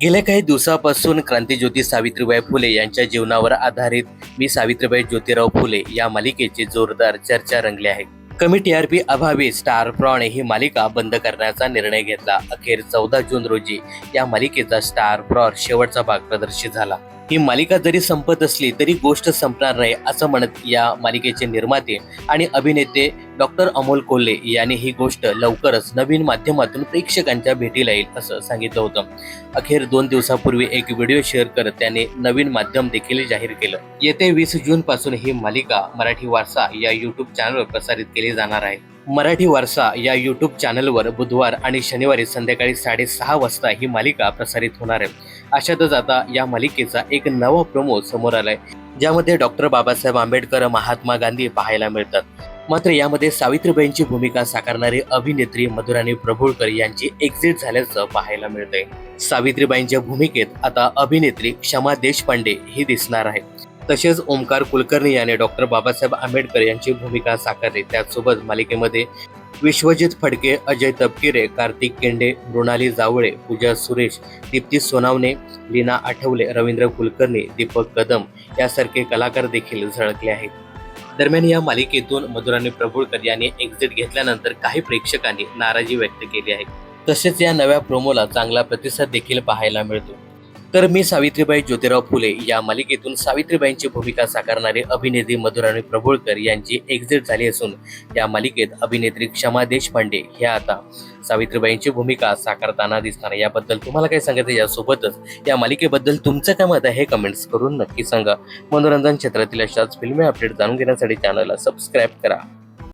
गेल्या काही दिवसापासून क्रांतीज्योती सावित्रीबाई फुले यांच्या जीवनावर आधारित मी सावित्रीबाई ज्योतिराव फुले या मालिकेची जोरदार चर्चा रंगली आहे. कमी टीआरपी अभावी स्टार प्रॉने ही मालिका बंद करण्याचा निर्णय घेतला. अखेर 14 जून रोजी या मालिकेचा स्टार प्रॉर शेवटचा भाग प्रदर्शित झाला. ही मालिका जरी संपत असली तरी गोष्ट संपणार नाही असं म्हणत या मालिकेचे निर्माते आणि अभिनेते डॉक्टर अमोल कोल्हे यांनी ही गोष्ट लवकरच नवीन माध्यमातून प्रेक्षकांच्या भेटीला येईल असं सांगितलं होतं. अखेर 2 दिवसापूर्वी एक व्हिडिओ शेअर करत त्याने नवीन माध्यम देखील जाहीर केलं. येत्या 20 जून पासून ही मालिका मराठी वारसा या यूट्यूब चॅनलवर प्रसारित केली जाणार आहे. मराठी वारसा या यूट्यूब चॅनलवर बुधवार आणि शनिवारी संध्याकाळी 6:30 वाजता ही मालिका प्रसारित होणार आहे. अशातच आता या मालिकेचा एक नवा प्रोमो समोर आलाय, ज्यामध्ये डॉक्टर बाबासाहेब आंबेडकर, महात्मा गांधी पाहायला मिळतात. मात्र यामध्ये सावित्रीबाईंची भूमिका साकारणारी अभिनेत्री मधुराणी प्रभुळकर यांची एक्झिट झाल्याचं पाहायला मिळतंय. सावित्रीबाईंच्या भूमिकेत आता अभिनेत्री क्षमा देशपांडे ही दिसणार आहे. तसेच ओमकार कुलकर्णी याने डॉक्टर बाबासाहेब आंबेडकर यांची भूमिका साकारली. त्याचसोबत मालिकेमध्ये विश्वजित फडके, अजय तपकिरे, कार्तिक केंडे, मृणाली जावळे, पूजा सुरेश, दीप्ती सोनावणे, लीना आठवले, रवींद्र कुलकर्णी, दीपक कदम यासारखे कलाकार देखील झळकले आहेत. दरम्यान या मालिकेतून मधुराणी प्रभुळकर यांनी एक्झिट घेतल्यानंतर काही प्रेक्षकांनी नाराजी व्यक्त केली आहे. तसेच या नव्या प्रोमोला चांगला प्रतिसाद देखील पाहायला मिळतो. तर मी सावित्रीबाई ज्योतिराव फुले या मालिकेतून सावित्रीबाईंची भूमिका साकारणारी अभिनेत्री मधुराणी प्रभुळकर यांची एक्झिट झाली असून या मालिकेत अभिनेत्री क्षमा देशपांडे ह्या आता सावित्रीबाईंची भूमिका साकारताना दिसणार. याबद्दल तुम्हाला काय सांगायचं, यासोबतच या मालिकेबद्दल तुमचं काय मत आहे हे कमेंट्स करून नक्की सांगा. मनोरंजन क्षेत्रातील अशाच फिल्मी अपडेट जाणून घेण्यासाठी चॅनलला सबस्क्राईब करा.